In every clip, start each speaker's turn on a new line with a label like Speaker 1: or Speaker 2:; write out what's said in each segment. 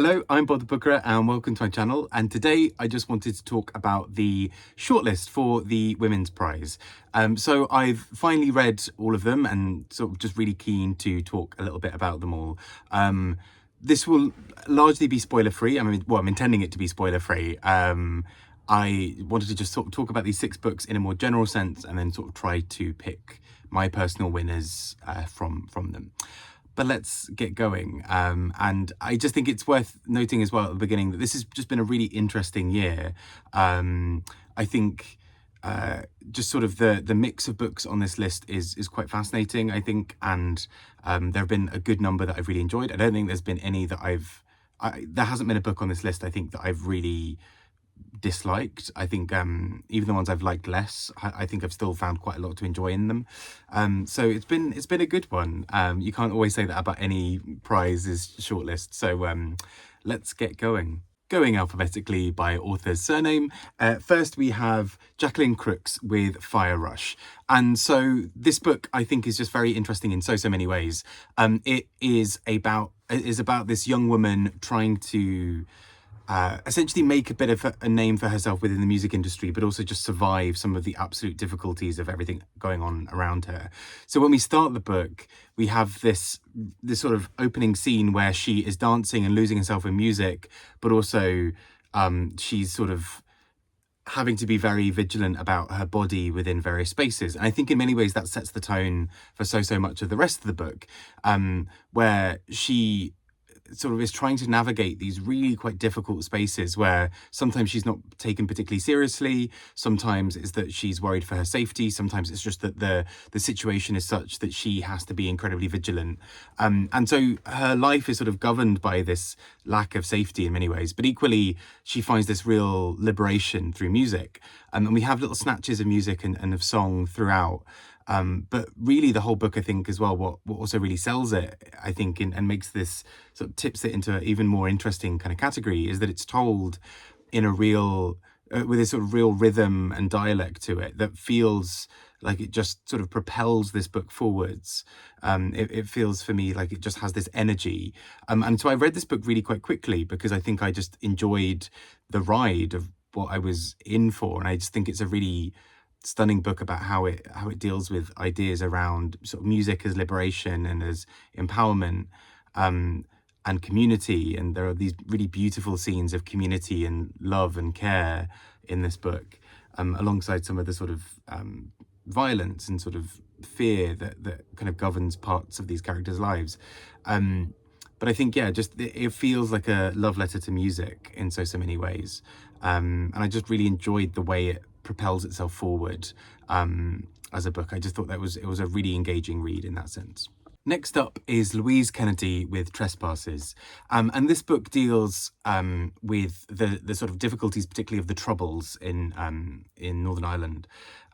Speaker 1: Hello, I'm Bob the Booker and welcome to my channel. And today I just wanted to talk about the shortlist for the Women's Prize. So I've finally read all of them and sort of just really keen to talk a little bit about them all. This will largely be spoiler free. I'm intending it to be spoiler free. I wanted to just sort of talk about these 6 books in a more general sense and then sort of try to pick my personal winners from them. But let's get going. And I just think it's worth noting as well at the beginning that this has just been a really interesting year. I think just sort of the mix of books on this list is quite fascinating, I think. And there have been a good number that I've really enjoyed. I don't think there's been any that there hasn't been a book on this list, I think, that I've really disliked. I think even the ones I've liked less, I think I've still found quite a lot to enjoy in them. So it's been a good one. You can't always say that about any prizes shortlist. So let's get going. Going alphabetically by author's surname. First we have Jacqueline Crooks with Fire Rush. And so this book I think is just very interesting in so many ways. It is about this young woman trying to essentially make a bit of a name for herself within the music industry, but also just survive some of the absolute difficulties of everything going on around her. So when we start the book, we have this sort of opening scene where she is dancing and losing herself in music, but also she's sort of having to be very vigilant about her body within various spaces. And I think in many ways that sets the tone for so much of the rest of the book, where she sort of is trying to navigate these really quite difficult spaces where sometimes she's not taken particularly seriously, sometimes it's that she's worried for her safety, sometimes it's just that the situation is such that she has to be incredibly vigilant. And so her life is sort of governed by this lack of safety in many ways, but equally she finds this real liberation through music. And we have little snatches of music and of song throughout. But really the whole book, I think, as well, what also really sells it, I think, and makes this sort of tips it into an even more interesting kind of category, is that it's told in a real, with this sort of real rhythm and dialect to it that feels like it just sort of propels this book forwards. It feels for me like it just has this energy. And so I read this book really quite quickly because I think I just enjoyed the ride of what I was in for. And I just think it's a really stunning book about how it deals with ideas around sort of music as liberation and as empowerment, and community. And there are these really beautiful scenes of community and love and care in this book, alongside some of the sort of violence and sort of fear that kind of governs parts of these characters' lives. But I think, yeah, just it feels like a love letter to music in so many ways. And I just really enjoyed the way it propels itself forward as a book. I just thought it was a really engaging read in that sense. Next up is Louise Kennedy with Trespasses. And this book deals with the sort of difficulties, particularly of the Troubles in Northern Ireland.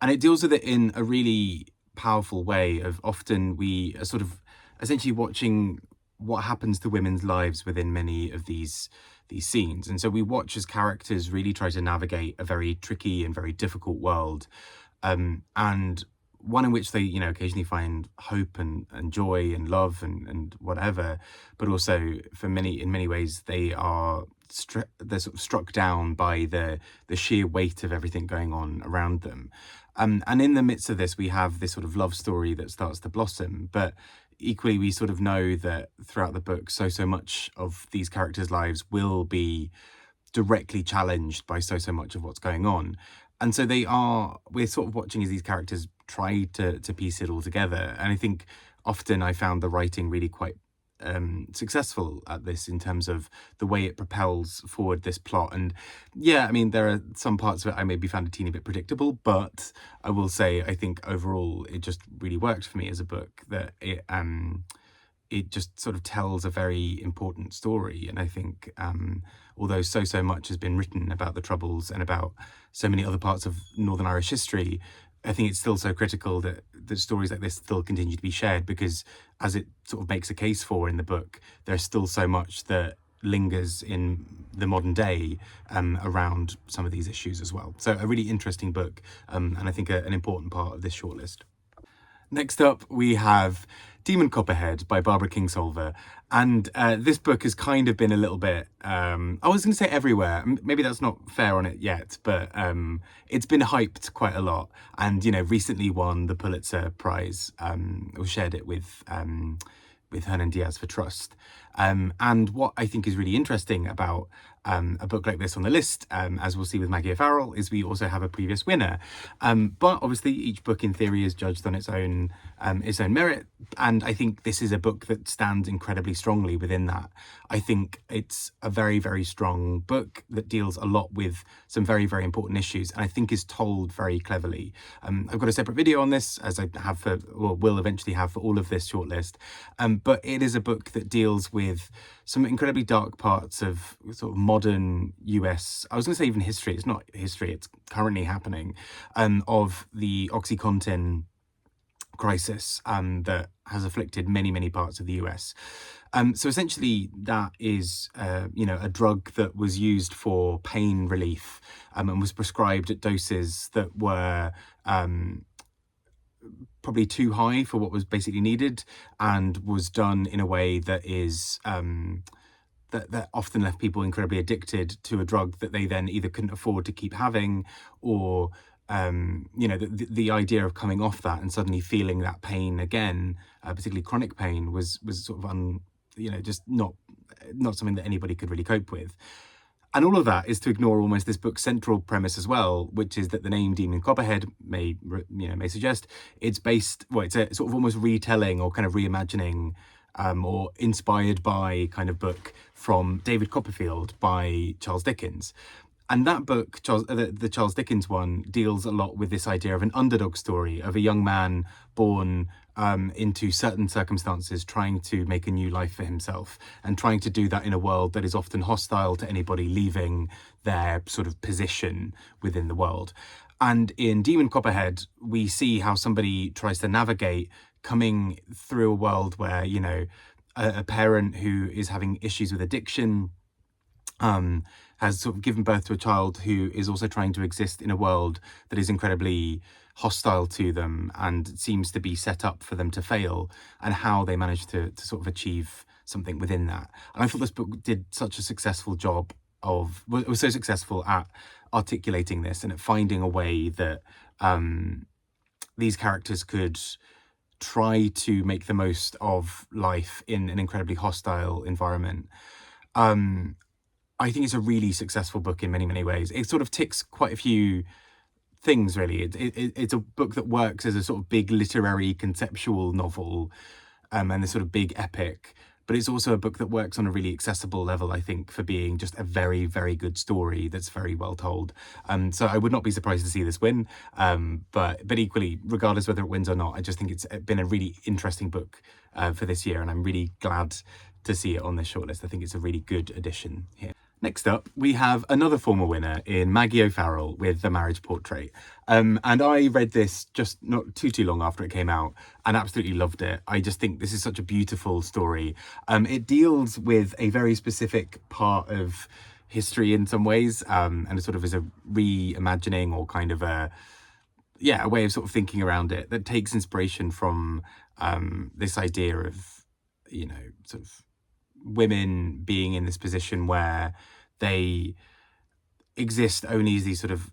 Speaker 1: And it deals with it in a really powerful way of often we are sort of essentially watching what happens to women's lives within many of these scenes. And so we watch as characters really try to navigate a very tricky and very difficult world, and one in which they, occasionally find hope and joy and love and whatever, but also in many ways they're sort of struck down by the sheer weight of everything going on around them. And in the midst of this, we have this sort of love story that starts to blossom, but equally we sort of know that throughout the book so much of these characters' lives will be directly challenged by so much of what's going on. And so we're sort of watching as these characters try to piece it all together. And I think often I found the writing really quite successful at this in terms of the way it propels forward this plot. And yeah, I mean, there are some parts of it I maybe found a teeny bit predictable, but I will say I think overall it just really worked for me as a book, that it just sort of tells a very important story. And I think although so much has been written about the Troubles and about so many other parts of Northern Irish history, I think it's still so critical that stories like this still continue to be shared, because as it sort of makes a case for in the book, there's still so much that lingers in the modern day around some of these issues as well. So a really interesting book, and I think an important part of this shortlist. Next up, we have Demon Copperhead by Barbara Kingsolver. And this book has kind of been a little bit, I was going to say everywhere. Maybe that's not fair on it yet, but it's been hyped quite a lot. And, recently won the Pulitzer Prize, or shared it with Hernan Diaz for Trust. And what I think is really interesting about a book like this on the list, as we'll see with Maggie O'Farrell, is we also have a previous winner. But obviously each book in theory is judged on its own merit. And I think this is a book that stands incredibly strongly within that. I think it's a very, very strong book that deals a lot with some very, very important issues, and I think is told very cleverly. I've got a separate video on this, as I have for, or will eventually have for all of this shortlist. But it is a book that deals with some incredibly dark parts of sort of modern US, I was going to say even history, it's not history, it's currently happening, of the OxyContin crisis that has afflicted many, many parts of the US. So essentially that is, a drug that was used for pain relief and was prescribed at doses that were probably too high for what was basically needed, and was done in a way that is that often left people incredibly addicted to a drug that they then either couldn't afford to keep having, or the idea of coming off that and suddenly feeling that pain again, particularly chronic pain, was sort of just not something that anybody could really cope with. And all of that is to ignore almost this book's central premise as well, which is that the name Demon Copperhead may suggest it's based, it's a sort of almost retelling or kind of reimagining or inspired by kind of book from David Copperfield by Charles Dickens. And that book, the Charles Dickens one, deals a lot with this idea of an underdog story of a young man born into certain circumstances, trying to make a new life for himself, and trying to do that in a world that is often hostile to anybody leaving their sort of position within the world. And in Demon Copperhead, we see how somebody tries to navigate coming through a world where, a parent who is having issues with addiction has sort of given birth to a child who is also trying to exist in a world that is incredibly hostile to them and seems to be set up for them to fail, and how they manage to sort of achieve something within that. And I thought this book did such a successful job was so successful at articulating this and at finding a way that these characters could try to make the most of life in an incredibly hostile environment. I think it's a really successful book in many, many ways. It sort of ticks quite a few things, really. It's a book that works as a sort of big literary conceptual novel and a sort of big epic. But it's also a book that works on a really accessible level, I think, for being just a very, very good story that's very well told. So I would not be surprised to see this win. But equally, regardless whether it wins or not, I just think it's been a really interesting book for this year. And I'm really glad to see it on this shortlist. I think it's a really good addition here. Next up, we have another former winner in Maggie O'Farrell with The Marriage Portrait. And I read this just not too long after it came out and absolutely loved it. I just think this is such a beautiful story. It deals with a very specific part of history in some ways, and it sort of is a reimagining or kind of a way of sort of thinking around it that takes inspiration from this idea of, sort of women being in this position where they exist only as these sort of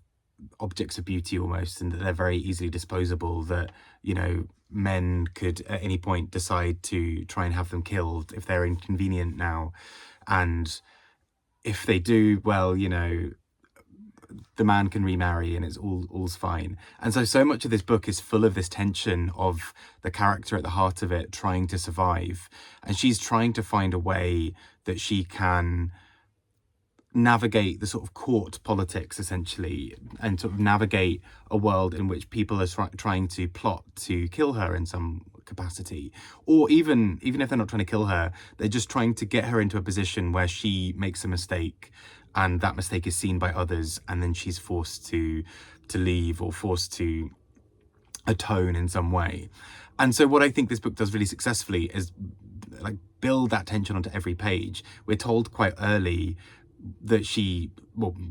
Speaker 1: objects of beauty almost, and that they're very easily disposable, that men could at any point decide to try and have them killed if they're inconvenient now, and if they do, well, the man can remarry and it's all's fine. And so much of this book is full of this tension of the character at the heart of it trying to survive, and she's trying to find a way that she can navigate the sort of court politics essentially, and sort of navigate a world in which people are trying to plot to kill her in some capacity, or even if they're not trying to kill her, they're just trying to get her into a position where she makes a mistake and that mistake is seen by others, and then she's forced to leave or forced to atone in some way. And so what I think this book does really successfully is like build that tension onto every page. We're told quite early that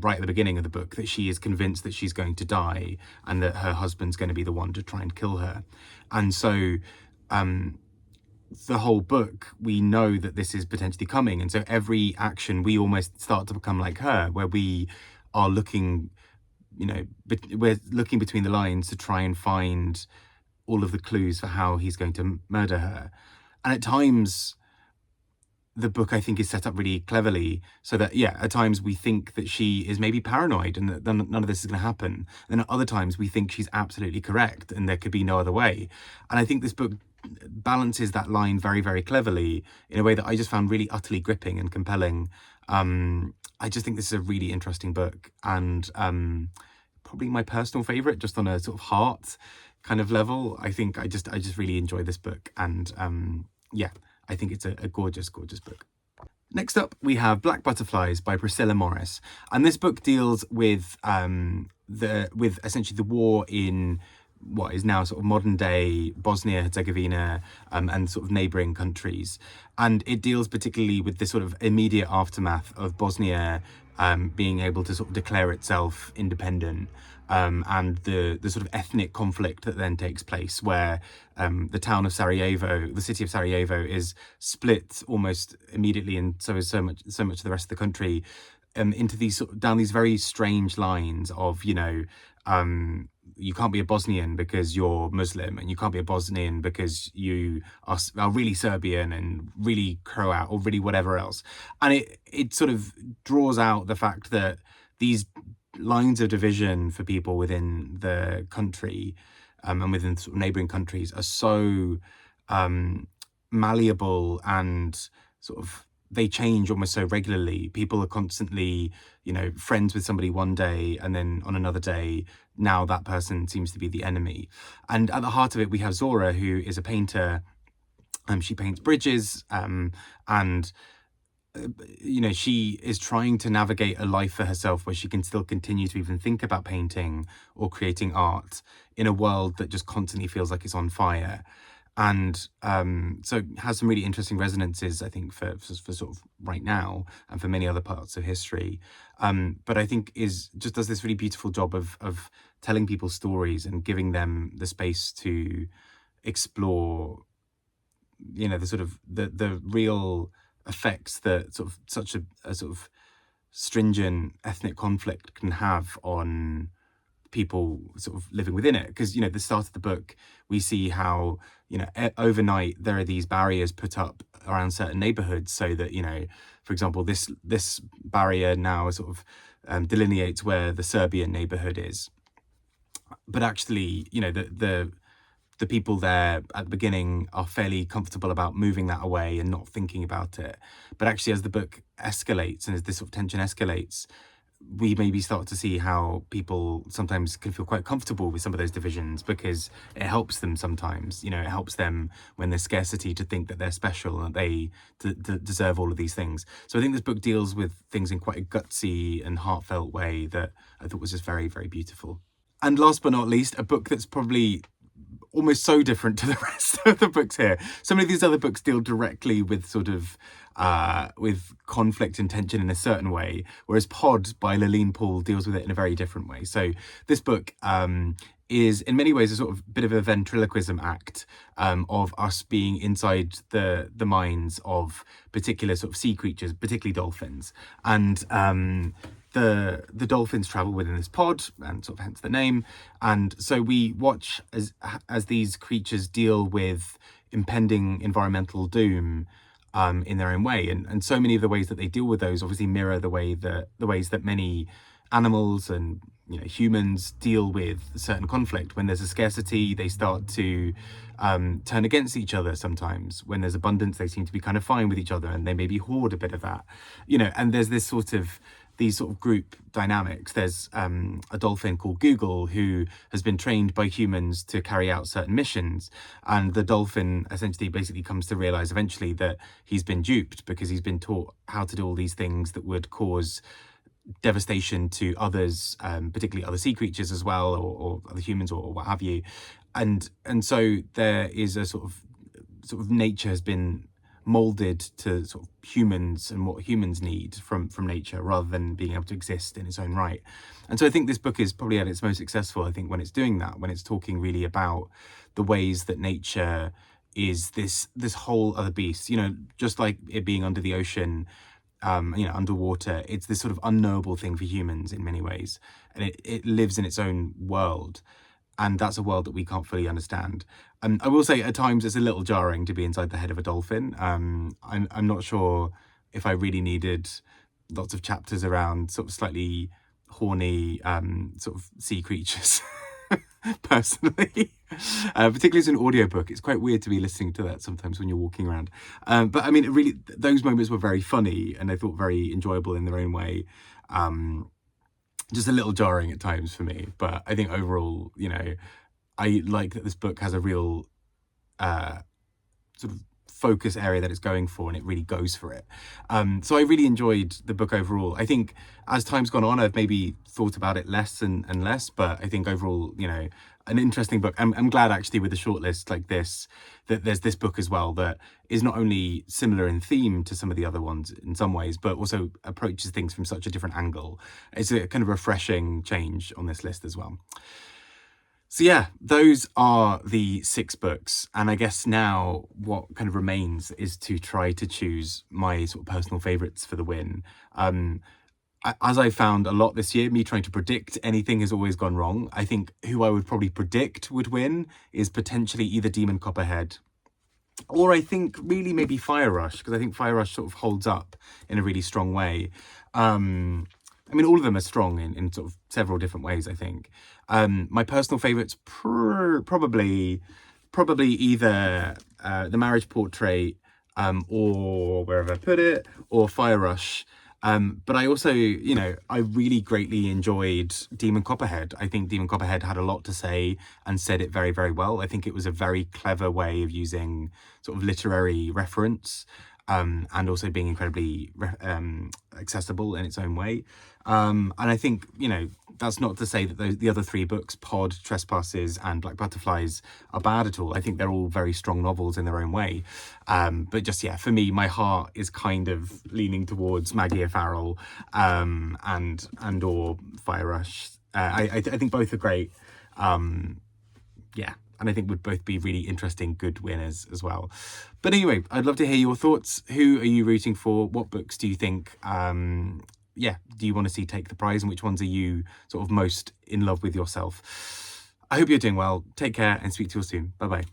Speaker 1: right at the beginning of the book, that she is convinced that she's going to die and that her husband's going to be the one to try and kill her. And so the whole book, we know that this is potentially coming. And so every action, we almost start to become like her, where we are looking, we're looking between the lines to try and find all of the clues for how he's going to murder her. And at times, the book, I think, is set up really cleverly so that, yeah, at times we think that she is maybe paranoid and that none of this is going to happen. And at other times we think she's absolutely correct and there could be no other way. And I think this book balances that line very, very cleverly in a way that I just found really utterly gripping and compelling. I just think this is a really interesting book, and probably my personal favorite, just on a sort of heart kind of level. I think I just really enjoy this book, and yeah, I think it's a gorgeous, gorgeous book. Next up, we have Black Butterflies by Priscilla Morris, and this book deals with essentially the war in what is now sort of modern day Bosnia-Herzegovina and sort of neighbouring countries. And it deals particularly with the sort of immediate aftermath of Bosnia being able to sort of declare itself independent, and the sort of ethnic conflict that then takes place, where the town of Sarajevo, the city of Sarajevo, is split almost immediately, and so is so much of the rest of the country, into these down these very strange lines of, you can't be a Bosnian because you're Muslim, and you can't be a Bosnian because you are really Serbian and really Croat or really whatever else. And it sort of draws out the fact that these lines of division for people within the country and within sort of neighbouring countries are so malleable, and sort of they change almost so regularly. People are constantly, friends with somebody one day, and then on another day, now that person seems to be the enemy. And at the heart of it, we have Zora, who is a painter. She paints bridges, and she is trying to navigate a life for herself where she can still continue to even think about painting or creating art in a world that just constantly feels like it's on fire. And so it has some really interesting resonances, I think, for sort of right now and for many other parts of history. But I think just does this really beautiful job of telling people stories and giving them the space to explore, the sort of the real effects that sort of such a sort of stringent ethnic conflict can have on people sort of living within it. Because, the start of the book, we see how, overnight there are these barriers put up around certain neighborhoods so that, for example, this barrier now sort of delineates where the Serbian neighborhood is. But actually, the people there at the beginning are fairly comfortable about moving that away and not thinking about it. But actually, as the book escalates and as this sort of tension escalates, we maybe start to see how people sometimes can feel quite comfortable with some of those divisions, because it helps them sometimes. It helps them when there's scarcity to think that they're special and they deserve all of these things. So I think this book deals with things in quite a gutsy and heartfelt way that I thought was just very, very beautiful. And last but not least, a book that's probably almost so different to the rest of the books here. So many of these other books deal directly with sort of with conflict and tension in a certain way, whereas Pod by Laline Paull deals with it in a very different way. So this book is in many ways a sort of bit of a ventriloquism act of us being inside the minds of particular sort of sea creatures, particularly dolphins. And the dolphins travel within this pod, and sort of hence the name. And so we watch as these creatures deal with impending environmental doom in their own way. And so many of the ways that they deal with those obviously mirror the ways that many animals and humans deal with certain conflict. When there's a scarcity, they start to turn against each other sometimes. When there's abundance, they seem to be kind of fine with each other, and they maybe hoard a bit of that. And there's these sort of group dynamics. There's a dolphin called Google who has been trained by humans to carry out certain missions, and the dolphin essentially basically comes to realize eventually that he's been duped, because he's been taught how to do all these things that would cause devastation to others, particularly other sea creatures as well, or other humans, or what have you. And so there is a sort of nature has been molded to sort of humans and what humans need from nature, rather than being able to exist in its own right. And so I think this book is probably at its most successful, I think, when it's doing that, when it's talking really about the ways that nature is this whole other beast, just like it being under the ocean, underwater. It's this sort of unknowable thing for humans in many ways, and it lives in its own world, and that's a world that we can't fully understand. And I will say at times it's a little jarring to be inside the head of a dolphin. I'm not sure if I really needed lots of chapters around sort of slightly horny sort of sea creatures. Personally, particularly as an audiobook, it's quite weird to be listening to that sometimes when you're walking around. But I mean, it really, those moments were very funny and I thought very enjoyable in their own way. Just a little jarring at times for me, but I think overall, I like that this book has a real sort of focus area that it's going for, and it really goes for it. So I really enjoyed the book overall. I think as time's gone on, I've maybe thought about it less and less, but I think overall, an interesting book. I'm glad actually with a shortlist like this, that there's this book as well that is not only similar in theme to some of the other ones in some ways, but also approaches things from such a different angle. It's a kind of refreshing change on this list as well. So yeah, those are the 6 books. And I guess now what kind of remains is to try to choose my sort of personal favourites for the win. As I found a lot this year, me trying to predict anything has always gone wrong. I think who I would probably predict would win is potentially either Demon Copperhead, or I think really maybe Fire Rush, because I think Fire Rush sort of holds up in a really strong way. I mean, all of them are strong in sort of several different ways, I think. My personal favourites, probably either The Marriage Portrait, or wherever I put it, or Fire Rush. But I also, I really greatly enjoyed Demon Copperhead. I think Demon Copperhead had a lot to say and said it very, very well. I think it was a very clever way of using sort of literary reference, and also being incredibly accessible in its own way. And I think, that's not to say that the other 3 books, Pod, Trespasses and Black Butterflies, are bad at all. I think they're all very strong novels in their own way. But just, for me, my heart is kind of leaning towards Maggie O'Farrell, and or Fire Rush. I think both are great. And I think would both be really interesting, good winners as well. But anyway, I'd love to hear your thoughts. Who are you rooting for? What books do you think, do you want to see take the prize, and which ones are you sort of most in love with yourself? I hope you're doing well. Take care and speak to you all soon. Bye-bye.